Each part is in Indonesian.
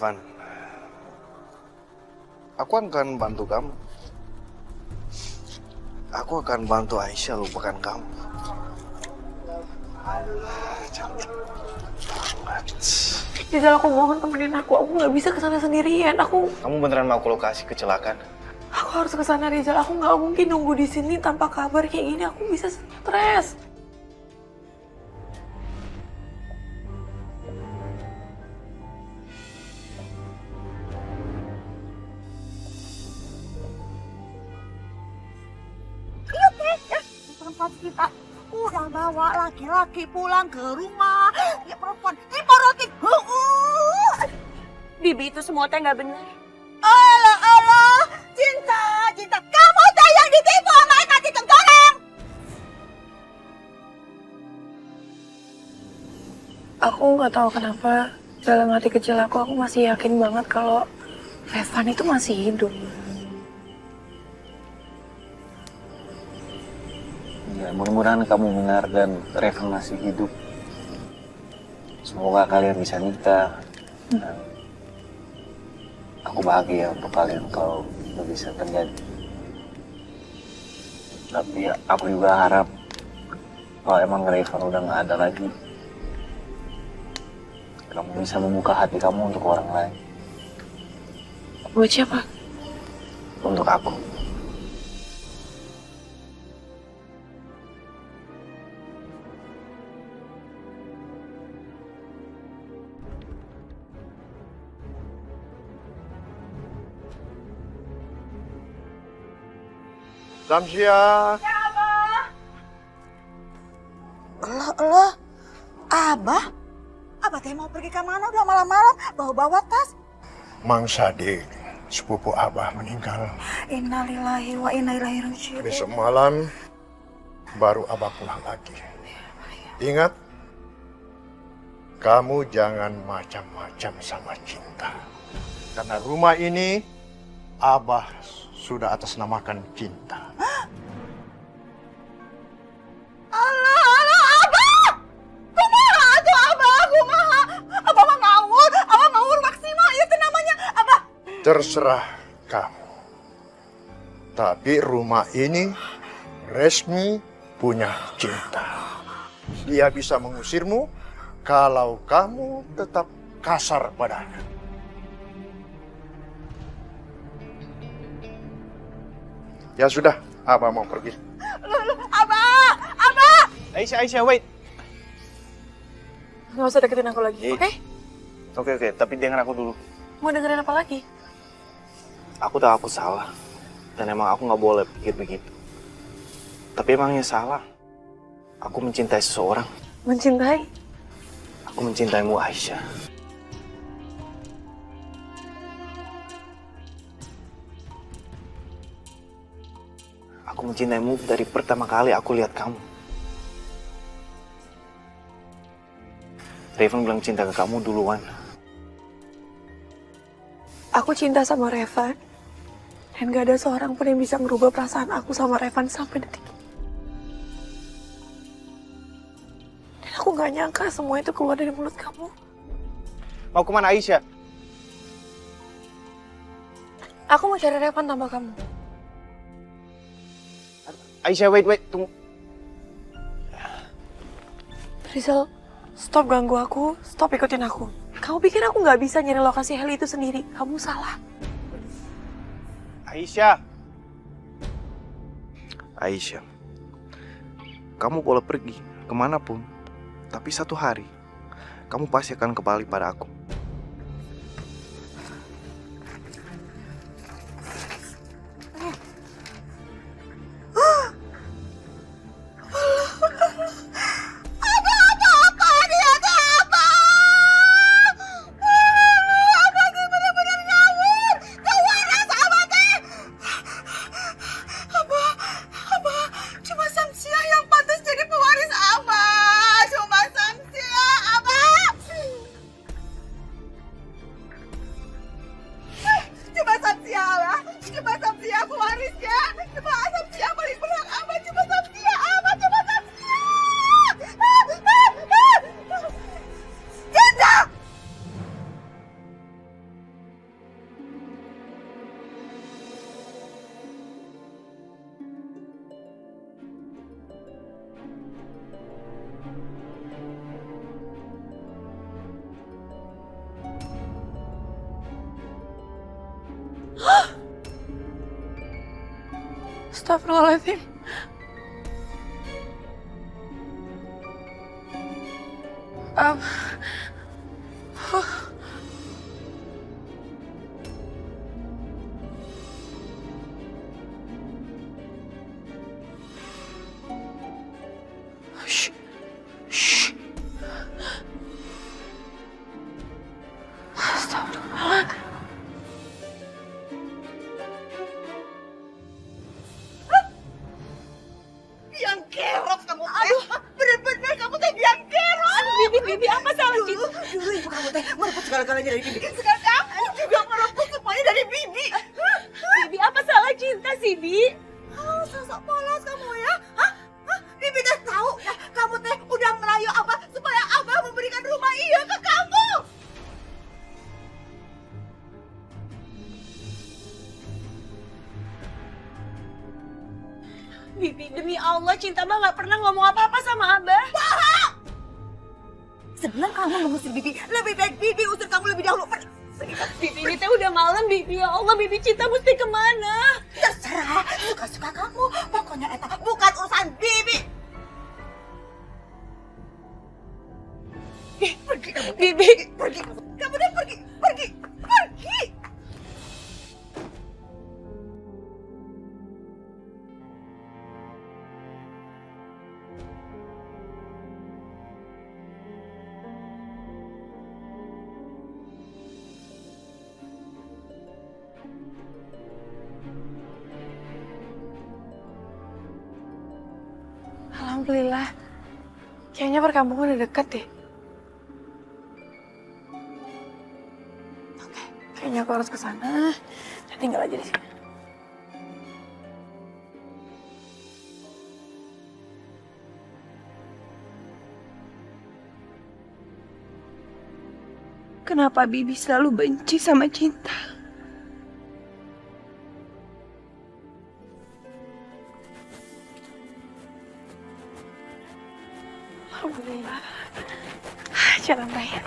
Revan, aku akan bantu kamu. Aku akan bantu Aisyah lupakan kamu. Cantik banget. Rizal, aku mohon temenin aku nggak bisa kesana sendirian. Kamu beneran mau ke lokasi kecelakaan? Aku harus kesana, Rizal. Aku nggak mungkin nunggu di sini tanpa kabar kayak gini. Aku bisa stres. Tempat kita udah bawa laki-laki pulang ke rumah. Ya perempuan diporotin. Bibi, itu semua teh nggak benar. Allah Allah, cinta. Kamu teh yang ditipu sama ikan cincang goreng. Aku nggak tahu kenapa dalam hati kecil aku masih yakin banget kalau Revan itu masih hidup. Ya, mudah-mudahan kamu benar dan Revan masih hidup. Semoga kalian bisa nikah. Dan aku bahagia untuk kalian kalau itu bisa terjadi. Tapi ya, aku juga harap kalau emang Revan udah nggak ada lagi, kamu bisa membuka hati kamu untuk orang lain. Buat siapa? Untuk aku. Samsia. Allah, Abah? Abah teh mau pergi ke mana udah malam-malam bawa-bawa tas? Mang Sadik, sepupu Abah meninggal. Innalillahi wa inna ilaihi raji'un. Besok malam baru Abah pulang lagi. Ingat, kamu jangan macam-macam sama cinta. Karena rumah ini Abah sudah atasnamakan cinta. Allah, Abah! Kumaha atuh Abah, kumaha? Abah mah ngawur maksimal, itu namanya Abah. Terserah kamu. Tapi rumah ini resmi punya cinta. Dia bisa mengusirmu kalau kamu tetap kasar padanya. Ya sudah, Abah mau pergi. Abah! Aisyah, wait. Nggak usah deketin aku lagi, oke? Oke, tapi dengar aku dulu. Mau dengerin apa lagi? Aku tahu aku salah. Dan emang aku nggak boleh pikir begitu. Tapi emangnya salah. Aku mencintai seseorang. Mencintai? Aku mencintaimu, Aisyah. Aku mencintaimu dari pertama kali aku lihat kamu. Revan bilang cinta ke kamu duluan. Aku cinta sama Revan. Dan gak ada seorang pun yang bisa merubah perasaan aku sama Revan sampai detik ini. Dan aku gak nyangka semua itu keluar dari mulut kamu. Mau kemana, Aisyah? Aku mau cari Revan tanpa kamu. Aisyah, wait, tunggu. Rizal, stop ganggu aku, stop ikutin aku. Kamu pikir aku gak bisa nyari lokasi heli itu sendiri? Kamu salah. Aisyah, kamu boleh pergi kemanapun, tapi satu hari kamu pasti akan kembali pada aku. Cuma Samsia yang pantas jadi pewaris Abah. Cuma Samsia, Abah. Astagfirullahaladzim. Um, Shh. Shh. Astagfirullah. Biang kerok kamu. Aduh, bener-bener kamu teh biang kerok. Bibi, apa salah Cinta? Dulu ibu kamu teh merebut segala-galanya dari Bibi. Sekarang kamu juga merebut semuanya dari Bibi. Bibi, apa salah Cinta sih, Bi? Oh, sosok polos kamu ya. Hah? Bibi teh tahu ya, kamu teh udah merayu Abah supaya Abah memberikan rumah iya ke kamu. Bibi, demi Allah, Cinta mah gak pernah ngomong apa-apa sama Abah. Sebelum kamu mengusir Bibi, lebih baik Bibi usir kamu lebih dahulu. Pergi. Bibi, ini teh udah malam, Bibi. Ya Allah, Bibi, Cinta mesti kemana? Terserah, suka-suka kamu. Pokoknya eta bukan urusan Bibi. Pergi kamu. Bibi. Pergi. Kamu udah pergi. Pergi. Pergi. Alhamdulillah. Kayaknya perkampungan udah deket deh. Oke, kayaknya aku harus ke sana. Saya tinggal aja di sini. Kenapa Bibi selalu benci sama Cinta? Alhamdulillah. Jalan raya.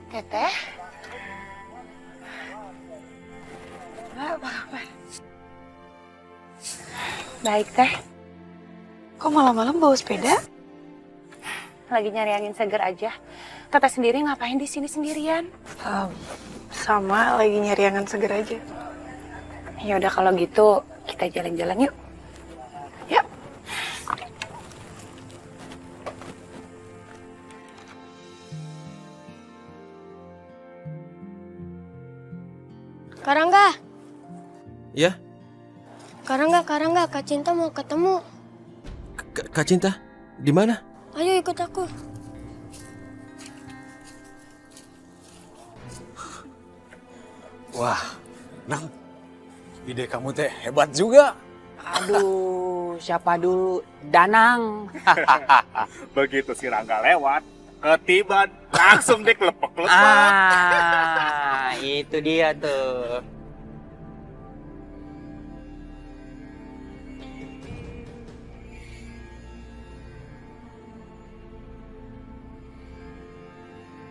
Teteh? Apa kabar? Baik, Teh. Kok malam-malam bawa sepeda? Lagi nyari angin seger aja. Teteh sendiri ngapain di sini sendirian? Sama, lagi nyari angin seger aja. Ya udah kalau gitu kita jalan-jalan yuk. Yuk. Karangga, Ya, Karangga, Kak Cinta mau ketemu. Kak Cinta, di mana? Ayo ikut aku. Wah, Nang, ide kamu teh hebat juga. Aduh, siapa dulu? Danang. Begitu si Rangga lewat, ketiban, langsung deh kelepek-kelepek. Ah, itu dia tuh.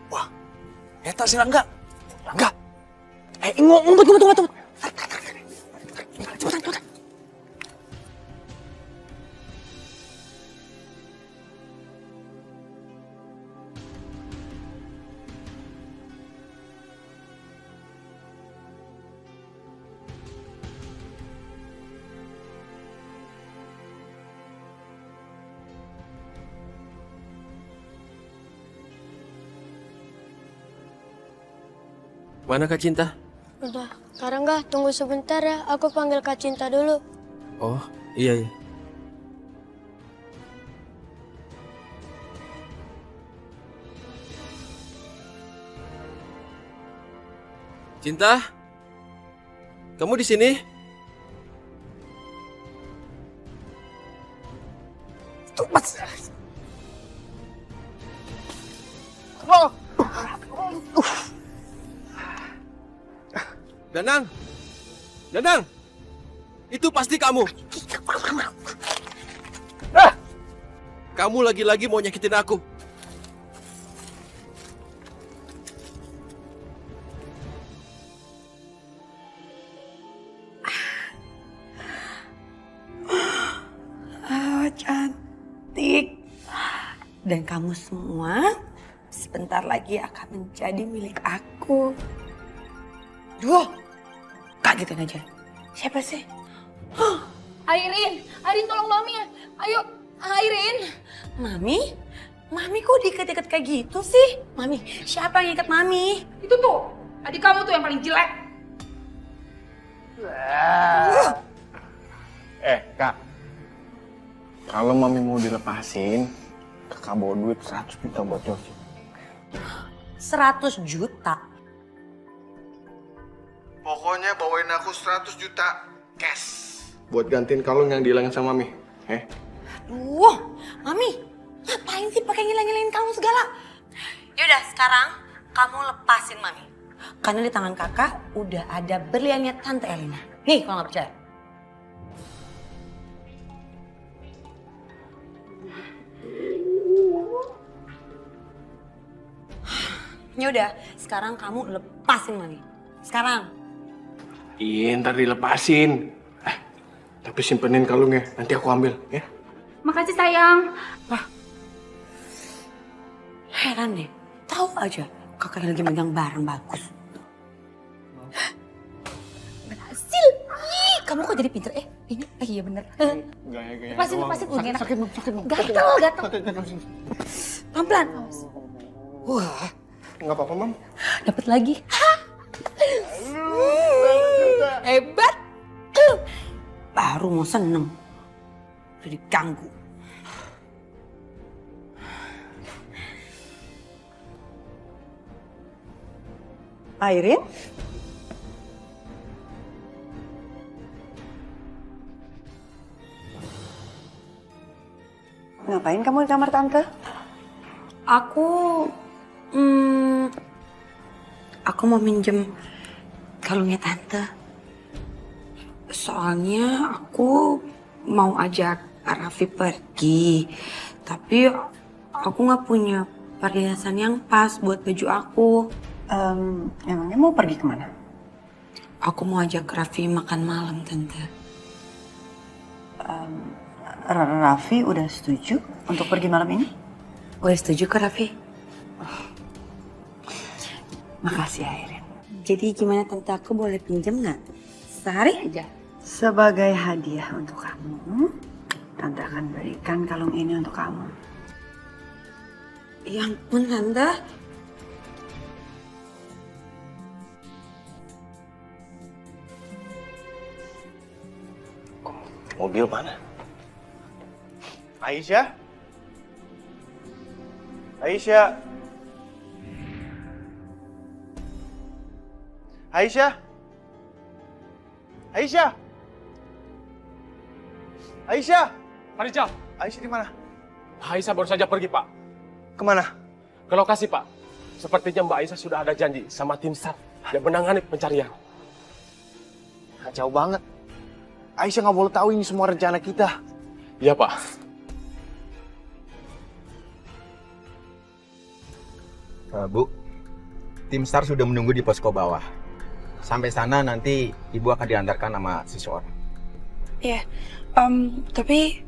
Wah, eta si Rangga. Rangga. Ngumpet. Cepetan. Mana Kak Cinta? Udah, Karangga tunggu sebentar ya. Aku panggil Kak Cinta dulu. Oh, iya. Cinta? Kamu di sini? Danang! Itu pasti kamu. Kamu lagi-lagi mau nyakitin aku. Cantik. Dan kamu semua sebentar lagi akan menjadi milik aku. Duh, kagetin aja. Siapa sih? Airin, Airin tolong Mami ya. Ayo, Airin. Mami? Mami kok diikat-ikat kayak gitu sih? Mami, siapa yang ikat Mami? Itu tuh, adik kamu tuh yang paling jelek. Kak. Kalau Mami mau dilepasin, Kakak bawa duit 100 juta buat Yosi. 100 juta? Pokoknya bawain aku 100 juta cash. Buat gantiin kalung yang dihilangin sama Mami. Duh, Mami, ngapain sih pakai ngilang-ngilangin kalung segala? Yaudah, sekarang kamu lepasin Mami. Karena di tangan kakak udah ada berliannya Tante Elena. Nih, kalau nggak percaya. Yaudah, sekarang kamu lepasin Mami. Sekarang. Iya, ntar dilepasin. Tapi simpenin kalungnya, nanti aku ambil, ya. Makasih sayang. Heran deh, tahu aja kakak lagi megang barang bagus. Berhasil. Ih, kamu kok jadi pinter? Ini, iya bener. Gaya-gaya. Lepasin, gue enak. Sakit. Gatel. Pelan-pelan. Wah, Nggak apa-apa, Mam. dapat lagi. Hebat. Baru mau seneng. Udah diganggu. Airin? Ngapain kamu di kamar tante? Aku mau minjem kalungnya tante. Soalnya aku mau ajak Raffi pergi, tapi aku nggak punya perhiasan yang pas buat baju aku. Emangnya mau pergi kemana? Aku mau ajak Raffi makan malam, tante. Raffi udah setuju untuk pergi malam ini? Udah setuju kok, Raffi? Makasih, Airin. Jadi gimana tante, aku boleh pinjam nggak? Sehari aja. Sebagai hadiah untuk kamu, tante akan berikan kalung ini untuk kamu. Ya ampun, tante. Mobil mana? Aisyah? Aisyah? Aisyah? Aisyah? Aisyah? Pak Rijal, Aisyah di mana? Aisyah baru saja pergi, Pak. Kemana? Ke lokasi, Pak. Sepertinya Mbak Aisyah sudah ada janji sama tim SAR yang menangani pencarian. Kacau banget. Aisyah nggak boleh tahu ini semua rencana kita. Iya, Pak. Bu, tim SAR sudah menunggu di posko bawah. Sampai sana nanti ibu akan diantarkan sama seseorang. Iya, tapi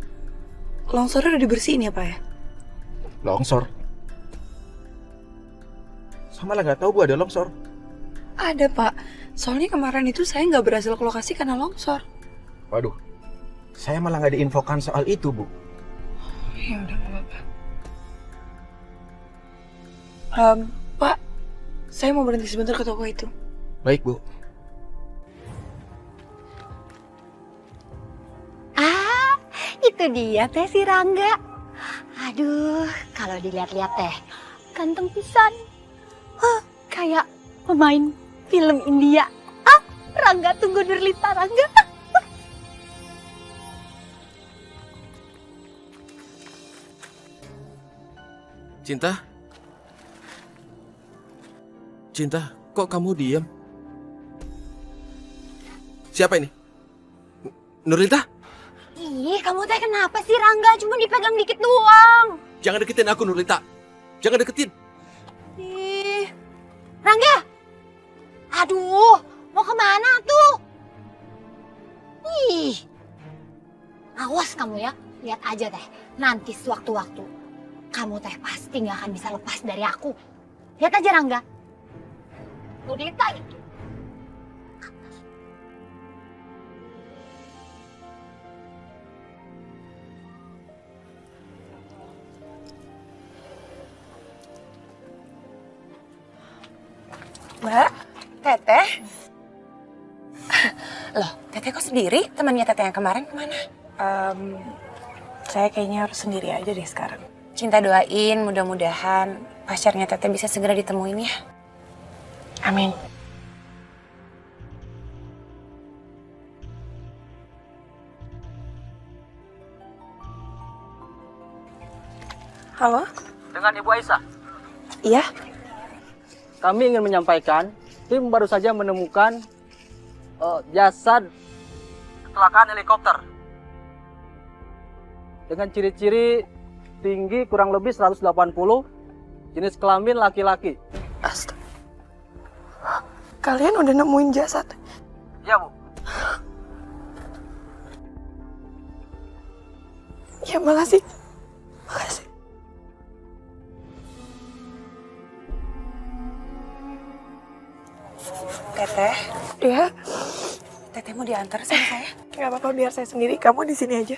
longsornya udah dibersihin ya, Pak ya? Longsor? Sama lah nggak tahu Bu ada longsor. Ada, Pak. Soalnya kemarin itu saya nggak berhasil ke lokasi karena longsor. Waduh, saya malah nggak diinfokan soal itu, Bu. Ya udah, nggak apa-apa. Pak, saya mau berhenti sebentar ke toko itu. Baik, Bu. Itu dia teh si Rangga. Aduh, kalau dilihat-lihat teh ganteng pisan. Kayak pemain film India. Rangga tunggu Nurlita Rangga. Cinta? Cinta, kok kamu diam? Siapa ini? Nurlita, Ih, kamu teh kenapa sih Rangga? Cuma dipegang dikit doang. jangan deketin aku Nurlita. Jangan deketin. Ih, Rangga! Aduh, mau kemana tuh? Ih, awas kamu ya. Lihat aja teh, nanti sewaktu-waktu kamu teh pasti nggak akan bisa lepas dari aku. Lihat aja Rangga. Nurlita itu. Mbak, Teteh. Loh, Teteh kok sendiri? Temannya Teteh yang kemarin kemana? Saya kayaknya harus sendiri aja deh sekarang. Cinta doain, mudah-mudahan pacarnya Teteh bisa segera ditemuin ya. Amin. Halo? Dengan Ibu Aisyah, Iya? kami ingin menyampaikan tim baru saja menemukan jasad kecelakaan helikopter dengan ciri-ciri tinggi kurang lebih 180, jenis kelamin laki-laki. Astaga. Kalian udah nemuin jasad? Ya, Bu. Ya, makasih. Makasih. Teteh. Ya, Teteh mau diantar sama saya? nggak apa-apa, biar saya sendiri. Kamu di sini aja.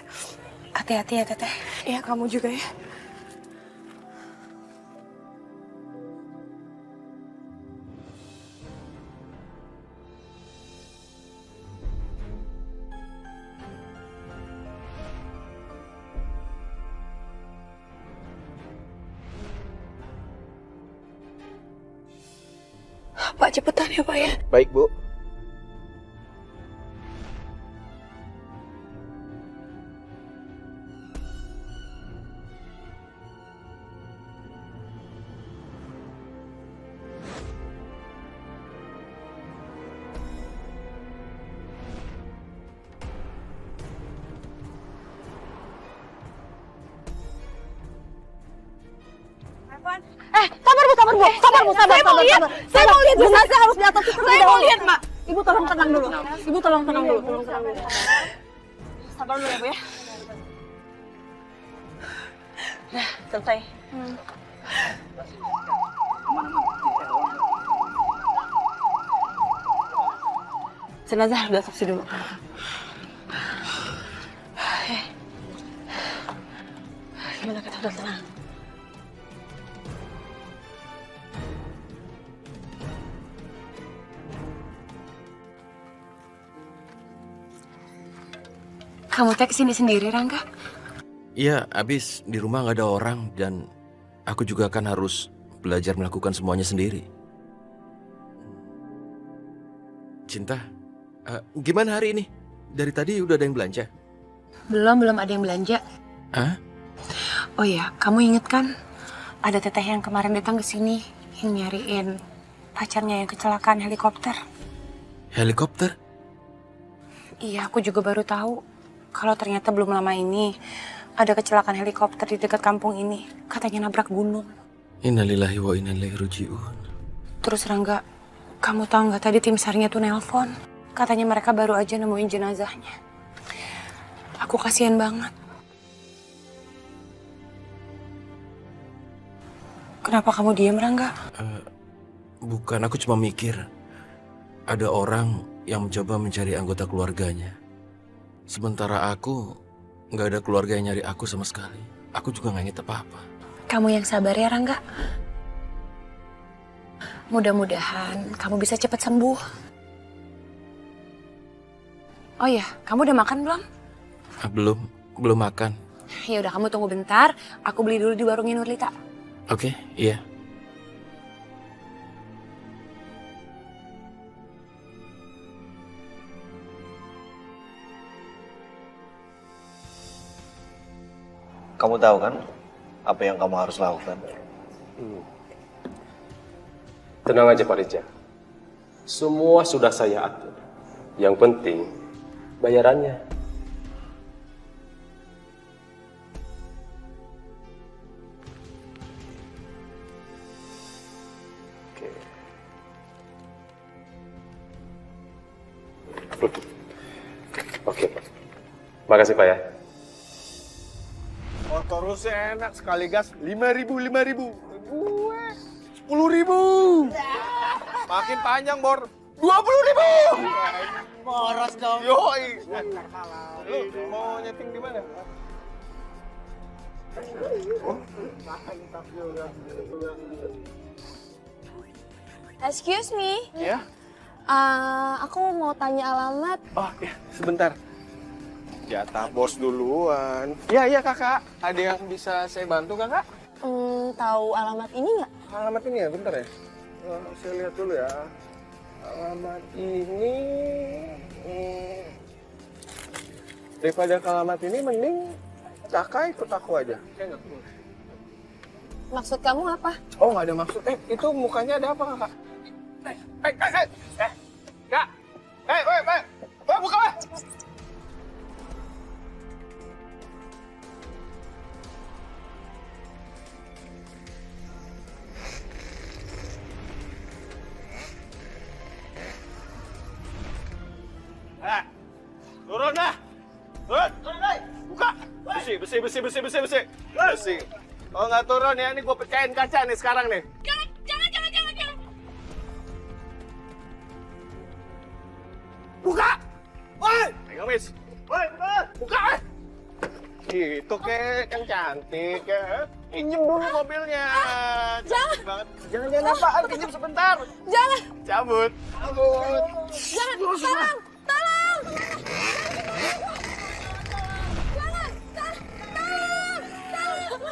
Hati-hati ya, Teteh. Iya, kamu juga ya. Pak, cepetan ya, Pak ya. Baik, Bu. Sabar Bu. Saya mau lihat jenazah harus di atas itu. Saya mau lihat, Mbak. Ibu tolong tenang dulu. Ibu tolong tenang dulu. Sabar dulu ya, Bu ya. Nah, selesai. Jenazah udah otopsi dulu. Gimana kita udah tenang? Kamu teh kesini sendiri, Rangga? Iya, abis di rumah nggak ada orang dan aku juga kan harus belajar melakukan semuanya sendiri. Cinta, gimana hari ini? Dari tadi udah ada yang belanja? Belum ada yang belanja. Hah? Oh iya, kamu inget kan? Ada teteh yang kemarin datang ke sini yang nyariin pacarnya yang kecelakaan helikopter. Helikopter? Iya, aku juga baru tahu kalau ternyata belum lama ini ada kecelakaan helikopter di dekat kampung ini. Katanya nabrak gunung. Innalillahi wa inna ilaihi raji'un. Terus Rangga, kamu tahu nggak tadi tim SAR-nya tuh nelpon? Katanya mereka baru aja nemuin jenazahnya. Aku kasihan banget. Kenapa kamu diem, Rangga? Bukan, aku cuma mikir ada orang yang mencoba mencari anggota keluarganya. Sementara aku nggak ada keluarga yang nyari aku sama sekali. Aku juga nggak inget apa-apa. Kamu yang sabar ya, Rangga. Mudah-mudahan kamu bisa cepat sembuh. Oh iya, kamu udah makan belum? Belum makan. Ya udah, kamu tunggu bentar. Aku beli dulu di warungnya Nurlita. Oke, iya. Kamu tahu kan apa yang kamu harus lakukan? Tenang aja Pak Rija. Semua sudah saya atur. Yang penting bayarannya. Oke, Pak. Makasih, Pak ya. Motor lu sih enak, sekali gas 5.000. Gue 10.000. Makin panjang, Bor. 20.000. Boros dong. Yoi. Lu mau nyeting di mana? Excuse me. Ya? Aku mau tanya alamat. Oh, ya, sebentar. Jatah bos duluan. Iya, Kakak. Ada yang bisa saya bantu, Kakak? Tahu alamat ini nggak? Alamat ini ya, bentar ya. Saya lihat dulu ya. Alamat ini... daripada ke alamat ini, mending Kakak ikut aku aja. Maksud kamu apa? Oh, nggak ada maksud. Itu mukanya ada apa, Kakak? Kak! Buka, Pak! Turun dah! Turun dah! Buka! Besi! Kalau nggak turun ya, ini gue pecahin kaca nih sekarang nih. Jangan. Buka! Woi! Pegang, Miss. Woi, buka! Itu kek, yang cantik ya. Pinjem dulu mobilnya. Jangan. Banget. Jangan apaan, pinjem sebentar. Jangan. Cabut. Jangan. Tolong.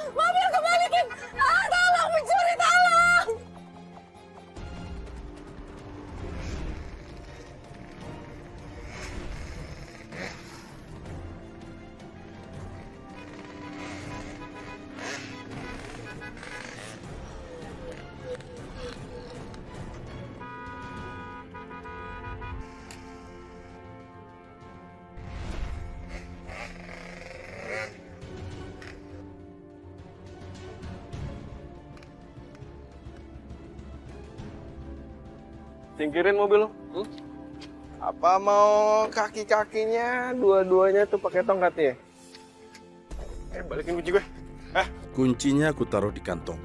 Mobil kebalikin. Tolong mencuri, tolong. Singkirin mobil lo. Apa mau kaki-kakinya dua-duanya tuh pakai tongkatnya? Balikin kunci gue. Kuncinya aku taruh di kantong.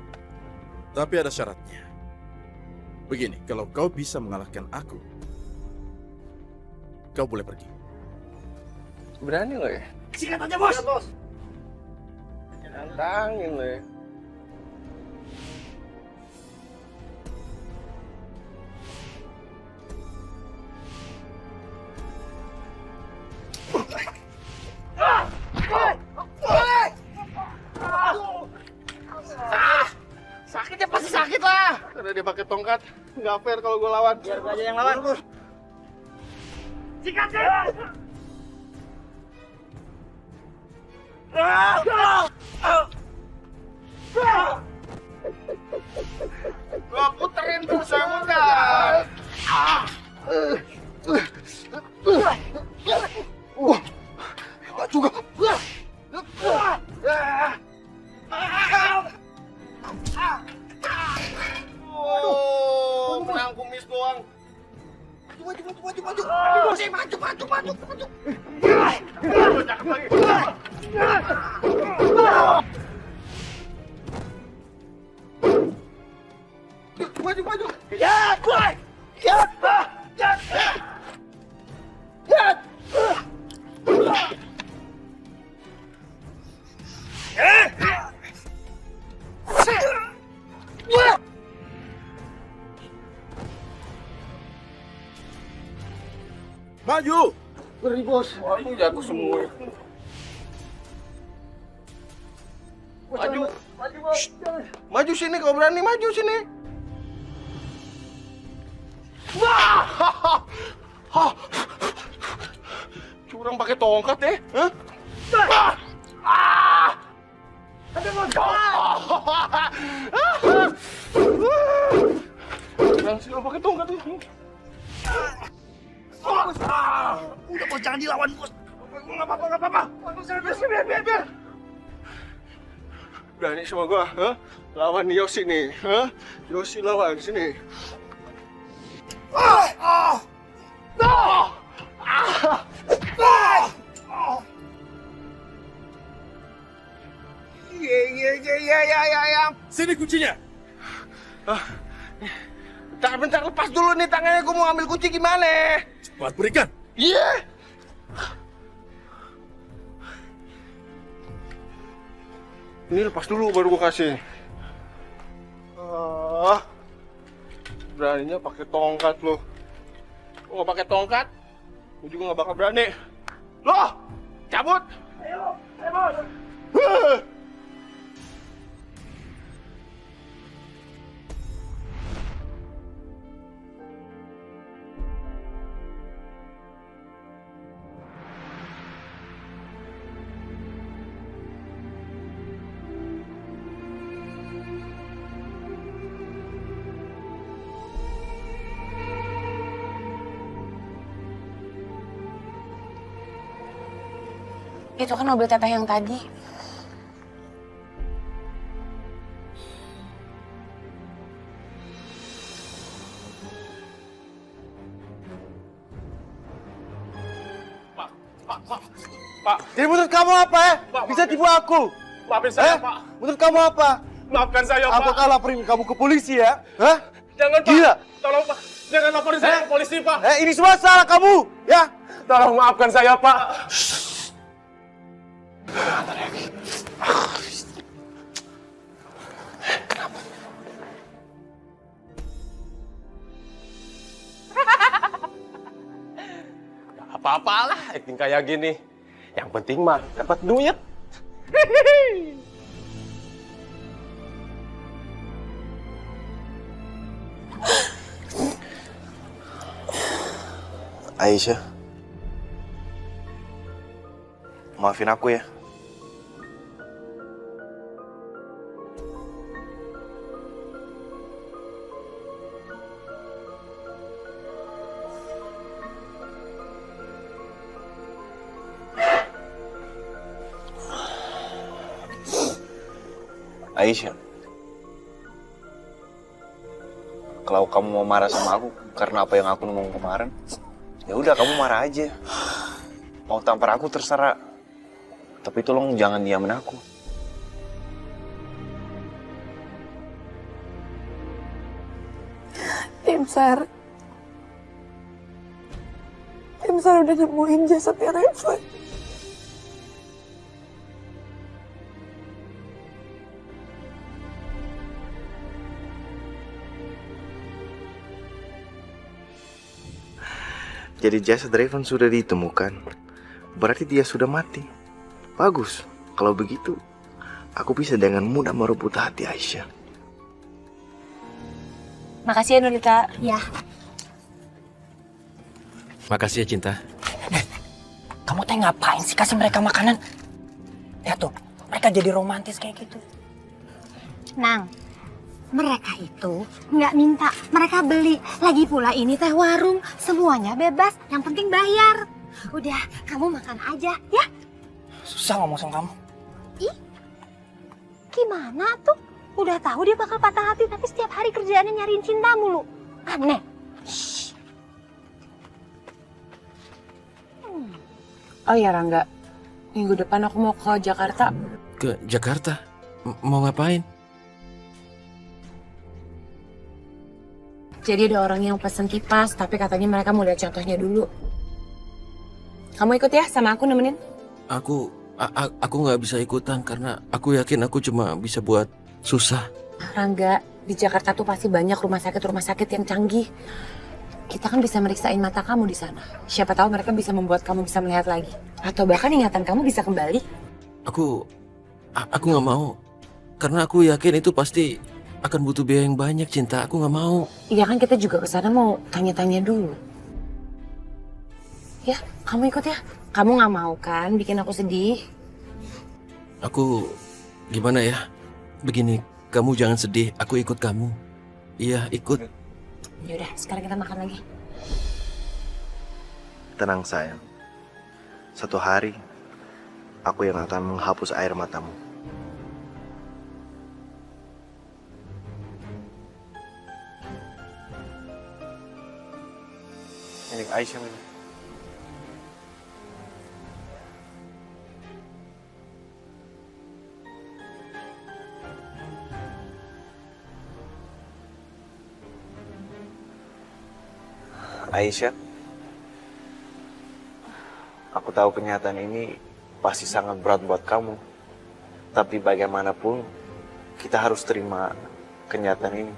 Tapi ada syaratnya. Begini, kalau kau bisa mengalahkan aku, kau boleh pergi. Berani lo ya? Sikat aja, Bos. Nantangin lo ya. Sakitnya pasti sakit lah. Karena dia pakai tongkat, nggak fair kalau gue lawan. Biar gue aja yang lawan. Sikat sih. Gua puterin tuh, saya muter. Hebat juga. Oh, menang kumis doang. Maju. Cakep lagi. Maju. Ya, boy. Ya. Maju! Beri, Bos. Aku jatuh semua. Maju, Bos. Maju sini, kau berani maju sini. Wah! Curang pakai tongkat ya? Hah? Ada Bos. Curang sih pakai tongkat ini. Udah, Bos, jangan dilawan, Bos. Nggak apa-apa. Biar. Berani sama gua, huh? Lawan Yosi nih, huh? Yosi lawan sini. Iya. Sini kuncinya. Bentar, lepas dulu nih tangannya. Gue mau ambil kunci gimana? Cepat berikan. Iya. Ini lepas dulu baru gue kasih. Beraninya pakai tongkat lo. Lo nggak pakai tongkat, gue juga nggak bakal berani. Loh, cabut. Ayo, cabut. Itu kan mobil teteh yang tadi. Pak, jadi menurut kamu apa ya? Bisa tipu aku? Maafin saya, Pak. Menurut kamu apa? Maafkan saya, Pak. Apakah laporin kamu ke polisi ya? Hah? Jangan, Pak. Gila. Tolong, Pak. Jangan laporin saya ke polisi, Pak. Ini semua salah kamu, ya? Tolong maafkan saya, Pak. Gak apa-apalah acting kayak gini. Yang penting mah dapat duit. Aisyah, maafin aku ya. Aisyah, kalau kamu mau marah sama aku karena apa yang aku ngomong kemarin, ya udah kamu marah aja. Mau tampar aku terserah, tapi tolong jangan diamin aku. Tim SAR udah nemuin jasadnya Reva. Jadi jasad Revan sudah ditemukan. Berarti dia sudah mati. Bagus. Kalau begitu, aku bisa dengan mudah merebut hati Aisyah. Makasih ya Nurita. Ya. Makasih ya Cinta. Kamu teh ngapain sih kasih mereka makanan? Lihat tuh, mereka jadi romantis kayak gitu. Nang, mereka itu nggak minta, mereka beli. Lagi pula ini teh warung, semuanya bebas, yang penting bayar. Udah, kamu makan aja, ya? Susah ngomong sama kamu. Ih, gimana tuh? Udah tahu dia bakal patah hati, tapi setiap hari kerjaannya nyariin cinta mulu. Aneh. Oh ya Rangga, minggu depan aku mau ke Jakarta. Ke Jakarta? Mau ngapain? Jadi ada orang yang pesen kipas, tapi katanya mereka mau lihat contohnya dulu. Kamu ikut ya sama aku nemenin? Aku nggak bisa ikutan karena aku yakin aku cuma bisa buat susah. Rangga, di Jakarta tuh pasti banyak rumah sakit yang canggih. Kita kan bisa meriksain mata kamu di sana. Siapa tahu mereka bisa membuat kamu bisa melihat lagi. Atau bahkan ingatan kamu bisa kembali. Aku nggak mau. Karena aku yakin itu pasti akan butuh biaya yang banyak, Cinta. Aku nggak mau. Iya kan kita juga ke sana mau tanya-tanya dulu. Ya, kamu ikut ya. Kamu nggak mau kan bikin aku sedih? Aku gimana ya? Begini, kamu jangan sedih. Aku ikut kamu. Iya, ikut. Yaudah, sekarang kita makan lagi. Tenang sayang. Satu hari, aku yang akan menghapus air matamu. Ini Aisyah ini. Aisyah, aku tahu kenyataan ini pasti sangat berat buat kamu. Tapi bagaimanapun, kita harus terima kenyataan ini.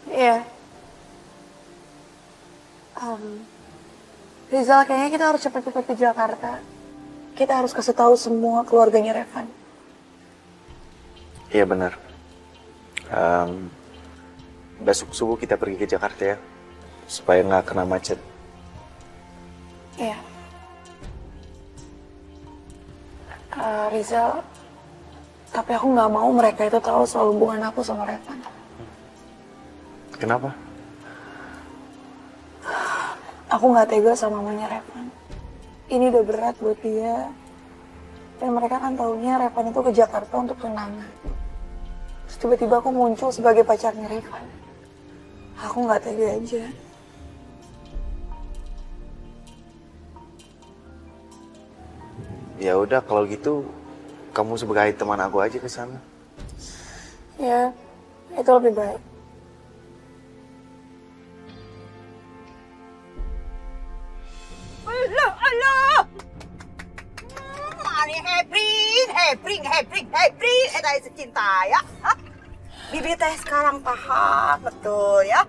Iya. Rizal, kayaknya kita harus cepet-cepet ke Jakarta. Kita harus kasih tahu semua keluarganya Revan. Iya benar. Besok subuh kita pergi ke Jakarta ya, supaya nggak kena macet. Iya. Rizal, tapi aku nggak mau mereka itu tahu soal hubungan aku sama Revan. Kenapa? Aku nggak tega sama mamanya Revan. Ini udah berat buat dia. Dan mereka kan taunya Revan itu ke Jakarta untuk tunangan. Terus tiba-tiba aku muncul sebagai pacarnya Revan. Aku nggak tega aja. Ya udah kalau gitu, kamu sebagai teman aku aja ke sana. Ya, itu lebih baik. Allah. Mari hebring. Eta cinta ya. Hah? Bibi teh sekarang paham betul ya.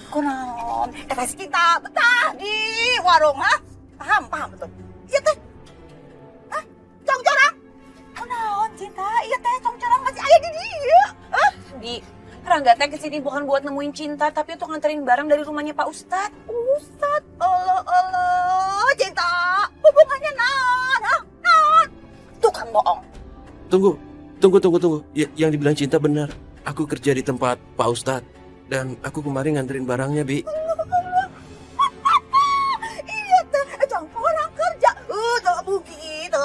Kunaon? Eta cinta betah di warung ha? Paham betul. Iya teh. Hah? Cong-corang. Kunaon cinta? Iya teh cong-corang masih aya di dieu. Hah? Di Rangga teh kesini bukan buat nemuin cinta, tapi untuk nganterin barang dari rumahnya Pak Ustadz. Ustadz, Allah, cinta. Hubungannya naon, ha? Naon? Tukang bohong. Tunggu. Yang dibilang Cinta benar. Aku kerja di tempat Pak Ustadz. Dan aku kemarin nganterin barangnya, Bi. Iya teh, cong-corang kerja. Tak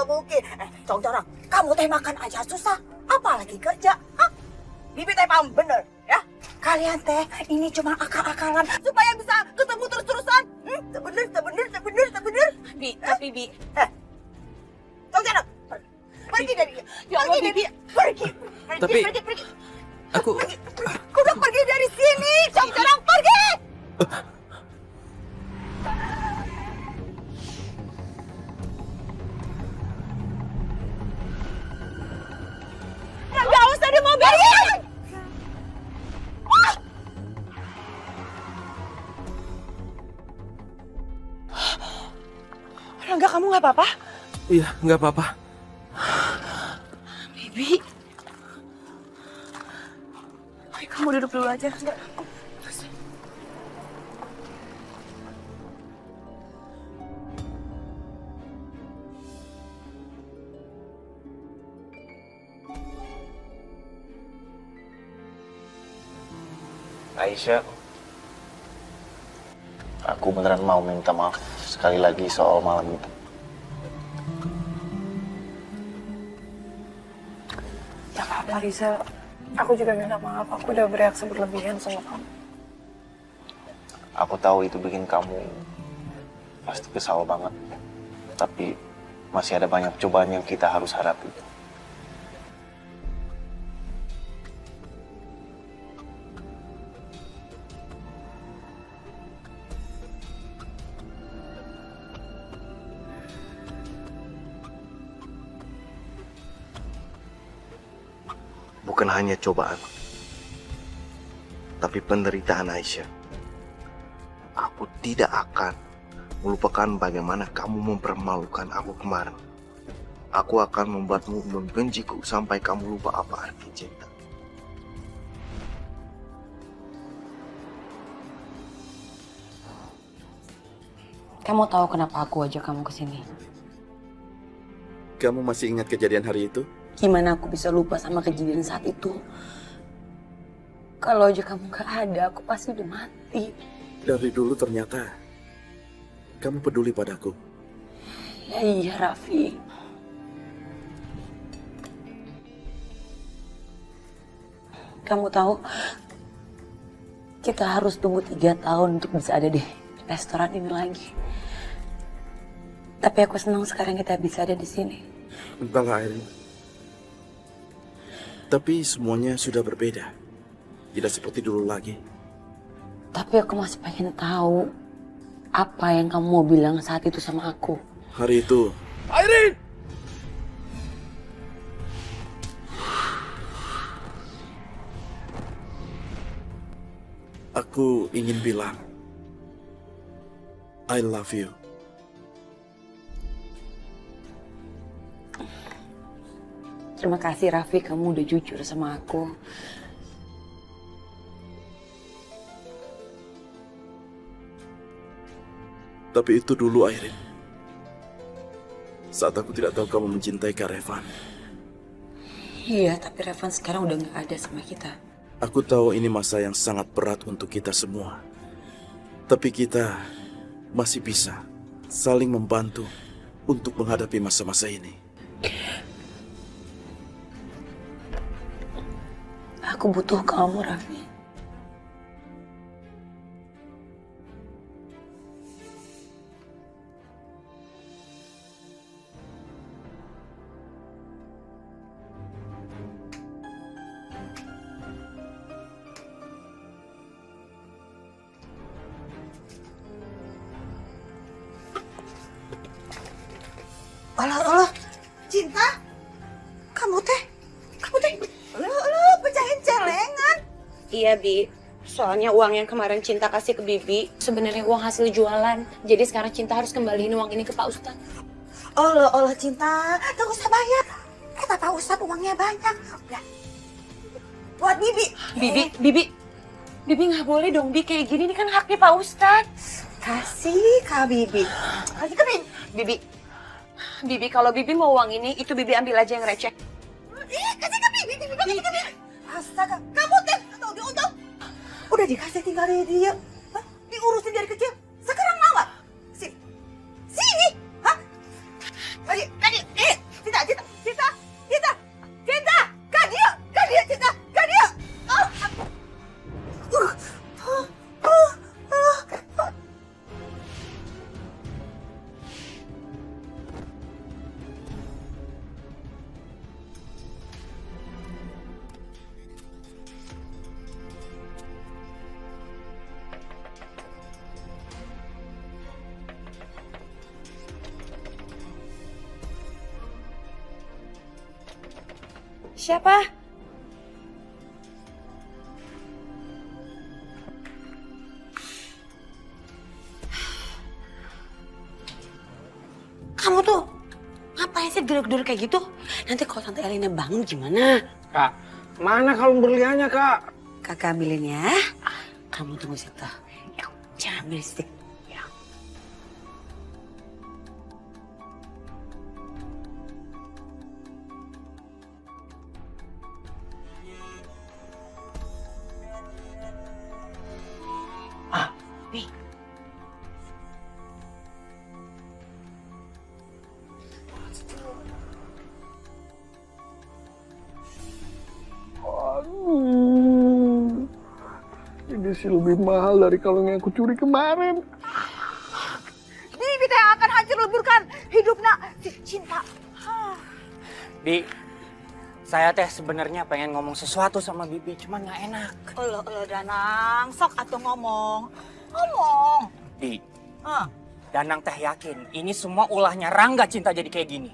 mungkin. Cong-corang, kamu teh makan aja susah. Apalagi kerja, ha? Bibi teh paham bener, ya? Kalian teh ini cuma akal-akalan supaya bisa ketemu terus-terusan. Sebener. Bi, tapi Bi. Cong-corang, pergi dari dia. Ya Allah, Bibi. Pergi. Tapi- Aku... Kudu pergi dari sini, cong-corang, pergi! Rangga, awas ada mobil! Rangga, kamu nggak apa-apa? Iya, nggak apa-apa. Bibi. Ayo, kamu duduk dulu aja, Rangga. Aisyah, aku beneran mau minta maaf sekali lagi soal malam itu. Gak apa-apa, Rizal. Aku juga minta maaf. Aku udah bereaksi berlebihan sama kamu. Aku tahu itu bikin kamu pasti kesal banget. Tapi masih ada banyak cobaan yang kita harus hadapi. Bukan hanya cobaan, tapi penderitaan Aisyah. Aku tidak akan melupakan bagaimana kamu mempermalukan aku kemarin. Aku akan membuatmu membenciku sampai kamu lupa apa arti cinta. Kamu tahu kenapa aku ajak kamu ke sini? Kamu masih ingat kejadian hari itu? Gimana aku bisa lupa sama kejadian saat itu? Kalau aja kamu gak ada, aku pasti udah mati. Dari dulu ternyata kamu peduli padaku. Ya iya, Raffi. Kamu tahu, kita harus tunggu 3 tahun untuk bisa ada di restoran ini lagi. Tapi aku senang sekarang kita bisa ada di sini. Entahlah, Airin. Tapi semuanya sudah berbeda. tidak seperti dulu lagi. Tapi aku masih pengen tahu apa yang kamu mau bilang saat itu sama aku. Hari itu, Irene! Aku ingin bilang, I love you. Terima kasih Raffi, kamu udah jujur sama aku. Tapi itu dulu, Irene. Saat aku tidak tahu kamu mencintai Kak Revan. Iya, tapi Revan sekarang udah gak ada sama kita. Aku tahu ini masa yang sangat berat untuk kita semua. Tapi kita masih bisa saling membantu untuk menghadapi masa-masa ini. Aku butuh kamu, Raffi. Allah, Cinta, kamu teh, pecahin celengan. Iya, Bi. Soalnya uang yang kemarin Cinta kasih ke Bibi sebenarnya uang hasil jualan. Jadi sekarang Cinta harus kembaliin uang ini ke Pak Ustadz. Allah, Cinta, tak usah bayar. Kata Pak Ustadz uangnya banyak. Udah. Buat Bibi. Bibi nggak boleh dong, Bi. Kayak gini, ini kan haknya Pak Ustadz. Kasih Kak Bibi. Kasih ke Bibi. Bibi, kalau Bibi mau uang ini, itu Bibi ambil aja yang receh. Kasih ke Bibi, kasih ke Bibi. Astaga, kamu teh atau diuntung? Udah dikasih tinggal dia. Hah? Diurusin dari kecil. Sekarang mau nggak? Sini. Hah? Kadi, Cinta. Kadi, Cinta. Siapa? Kamu tuh ngapain sih gedor-gedor kayak gitu? Nanti kalau Tante Elina bangun gimana? Kak, mana kalung berliannya, Kak? Kakak ambilin ya. Kamu tunggu situ. Jangan berisik. Ini sih lebih mahal dari kalung yang aku curi kemarin. Bibi teh akan hancur leburkan hidupnya si Cinta. Bi, saya teh sebenarnya pengen ngomong sesuatu sama Bibi, cuman nggak enak. Allah, Danang, sok atuh ngomong. Bi, Danang teh yakin ini semua ulahnya Rangga Cinta jadi kayak gini.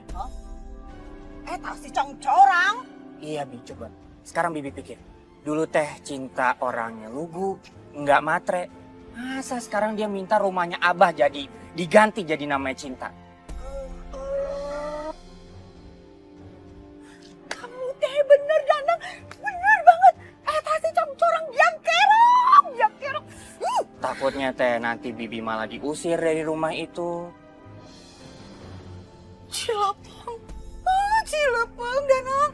Tak si corang. Iya, Bi, coba. Sekarang Bibi pikir. Dulu teh Cinta orangnya lugu, nggak matre. Masa sekarang dia minta rumahnya Abah jadi diganti jadi namanya Cinta? Kamu teh bener, Danang. Bener banget. Tak si corang yang kerok. Takutnya teh nanti Bibi malah diusir dari rumah itu. Cilepeng, Danang.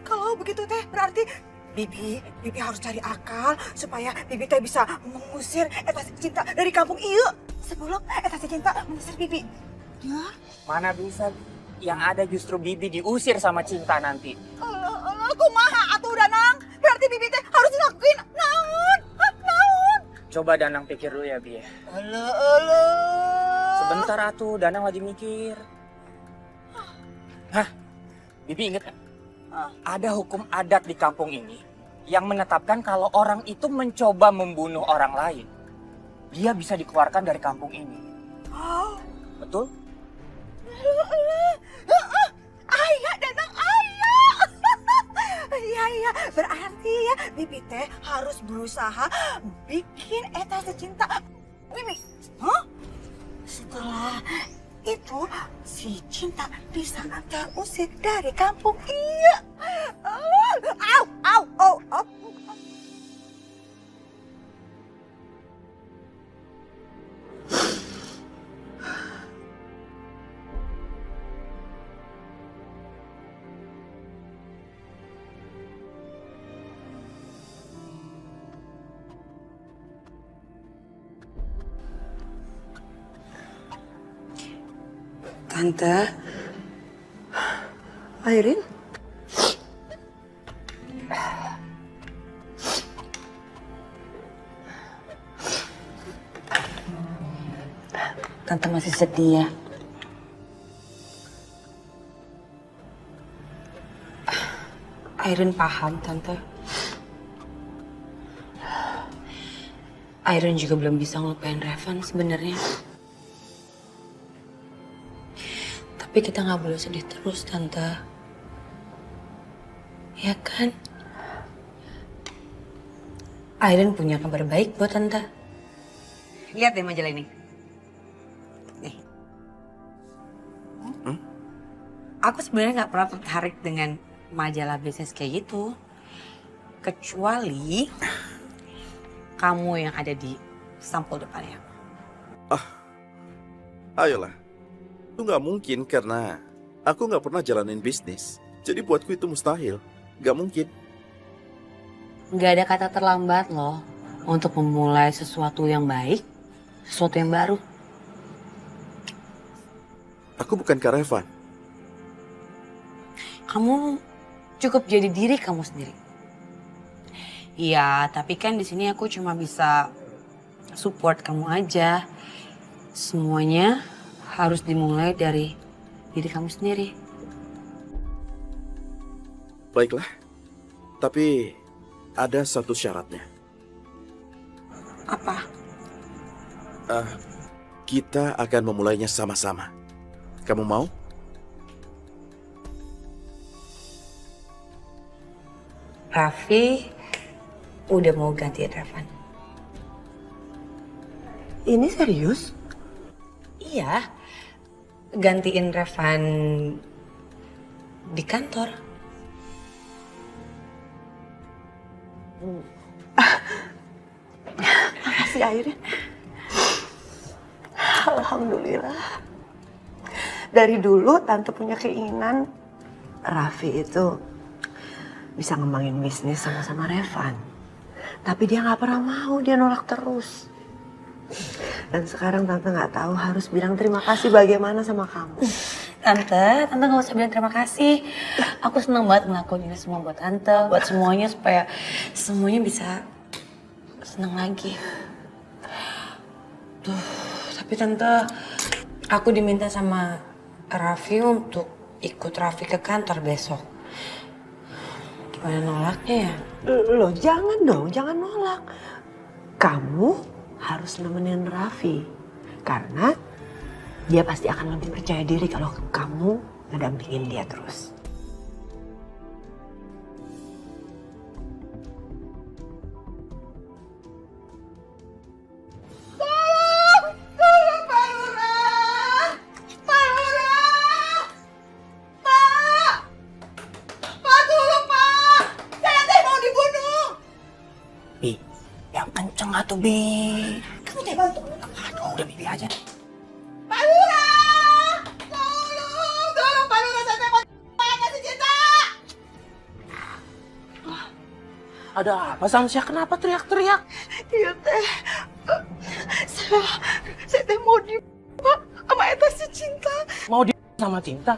Kalau begitu teh berarti Bibi harus cari akal supaya Bibi teh bisa mengusir eta si Cinta dari kampung ieu sebelum eta si Cinta mengusir Bibi. Ya? Mana bisa, yang ada justru Bibi diusir sama Cinta nanti. Kumaha atuh Danang? Berarti Bibi teh harus ngelakuin naon? Coba Danang pikir dulu ya, Bi. Sebentar atuh, Danang lagi mikir. Hah? Bibi inget gak? Ada hukum adat di kampung ini. yang menetapkan kalau orang itu mencoba membunuh orang lain, dia bisa dikeluarkan dari kampung ini. Betul? Ayah datang ayah. Iya, berarti ya Bibi teh harus berusaha bikin eta secinta Bibi. Setelah itu si Cinta bisa terusir dari kampung. Iya. Au. Tante, Airin? Tante masih sedih ya? Airin paham, Tante. Airin juga belum bisa ngelupain Revan sebenarnya. Tapi kita nggak boleh sedih terus, Tante. Ya kan? Airin punya kabar baik buat Tante. Lihat deh majalah ini. Nih. Aku sebenarnya nggak pernah tertarik dengan majalah bisnis kayak gitu. Kecuali kamu yang ada di sampul depannya. Ayolah. Itu nggak mungkin karena aku nggak pernah jalanin bisnis. Jadi buatku itu mustahil. Nggak mungkin. Nggak ada kata terlambat loh untuk memulai sesuatu yang baik, sesuatu yang baru. Aku bukan Kak Revan. Kamu cukup jadi diri kamu sendiri. Iya, tapi kan di sini aku cuma bisa support kamu aja. Semuanya harus dimulai dari diri kamu sendiri. Baiklah. Tapi ada satu syaratnya. Apa? Kita akan memulainya sama-sama. Kamu mau? Raffi udah mau gantiin Revan. Ini serius? Iya, gantiin Revan di kantor. Makasih Airin. Alhamdulillah. Dari dulu Tante punya keinginan Raffi itu bisa ngembangin bisnis sama-sama Revan. Tapi dia nggak pernah mau, dia nolak terus. Dan sekarang Tante nggak tahu harus bilang terima kasih bagaimana sama kamu. Tante nggak usah bilang terima kasih. Aku senang banget ngelakuin ini semua buat Tante, buat semuanya supaya semuanya bisa senang lagi. Tapi Tante, aku diminta sama Raffi untuk ikut Raffi ke kantor besok. Gimana nolaknya ya? Loh jangan dong, jangan nolak. Kamu harus nemenin Raffi. Karena dia pasti akan lebih percaya diri kalau kamu ngedampingin dia terus. Kenceng atuh, Bi. Kamu teh bantu. Aduh, udah Bibi aja. Pak Lurah! Tolong Pak Lurah, saya mau kasih cinta. Ada apa Samsia? Kenapa teriak-teriak? Iya teh, saya teh mau di sama eta si Cinta. Mau di sama Cinta?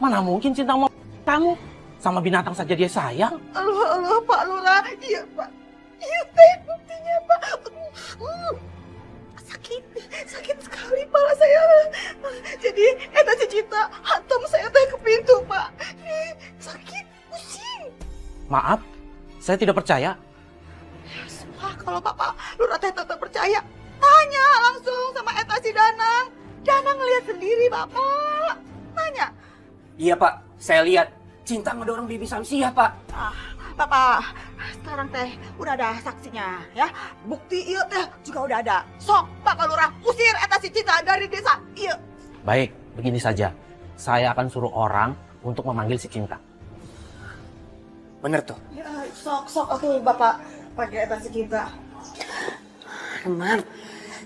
Mana mungkin Cinta mau kamu? Sama binatang saja dia sayang. Aduh, Pak Lurah. Iya, Pak. Iya, teh, buktinya, Pak. Sakit sekali kepala saya. Jadi, eta si Cinta hantam saya teh ke pintu, Pak. Sakit, pusing. Maaf, saya tidak percaya. Wah, kalau Bapak Lurah teh tetap percaya, tanya langsung sama eta si Danang. Danang ngeliat sendiri, Bapak. Tanya. Iya Pak, saya lihat Cinta ngedorong Bibi Samsiah Pak. Bapak, sekarang teh udah ada saksinya ya. Bukti iya teh juga udah ada. Sok Bapak Lurah usir eta si Cinta dari desa. Iya. Baik, begini saja. Saya akan suruh orang untuk memanggil si Cinta. Bener tuh. Ya, sok aku Bapak pakai eta si Cinta. Mam,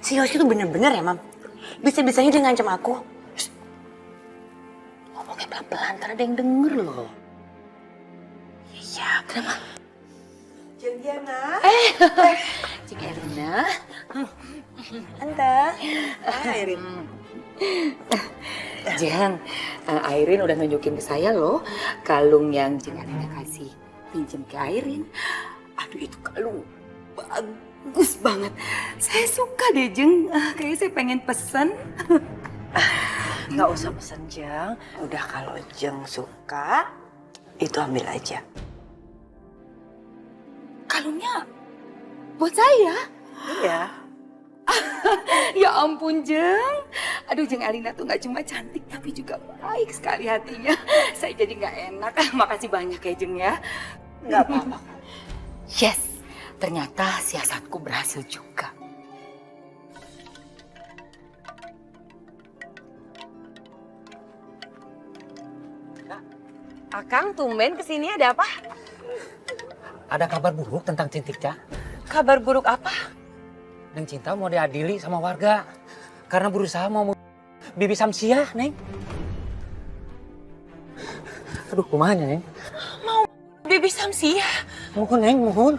si Yosi tuh bener-bener ya, Mam. Bisa-bisanya dia ngancam aku. Shh. Ngomongnya pelan-pelan, ntar ada yang denger loh. Iya, kenapa? Cik Diana. Cik Erina. Tante. Airin. Jeng, Airin udah nunjukin ke saya loh kalung yang Jeng Erina kasih pinjem ke Airin. Aduh itu kalung bagus banget. Saya suka deh Jeng, kayaknya saya pengen pesen. Nggak usah pesen, Jeng. Udah kalau Jeng suka, itu ambil aja. Kalungnya buat saya? Iya. Ya ampun Jeng. Aduh Jeng Alina tuh gak cuma cantik tapi juga baik sekali hatinya. Saya jadi gak enak. Makasih banyak ya Jeng ya. Gak apa-apa. Yes, ternyata siasatku berhasil juga. Akang, tumben kesini ada apa? Ada kabar buruk tentang Cintika. Kabar buruk apa? Neng Cinta mau diadili sama warga karena berusaha mau Bibi Samsiah, Neng. Aduh, kumaha Neng? Mau Bibi Samsiah? Mohon Neng, mohon.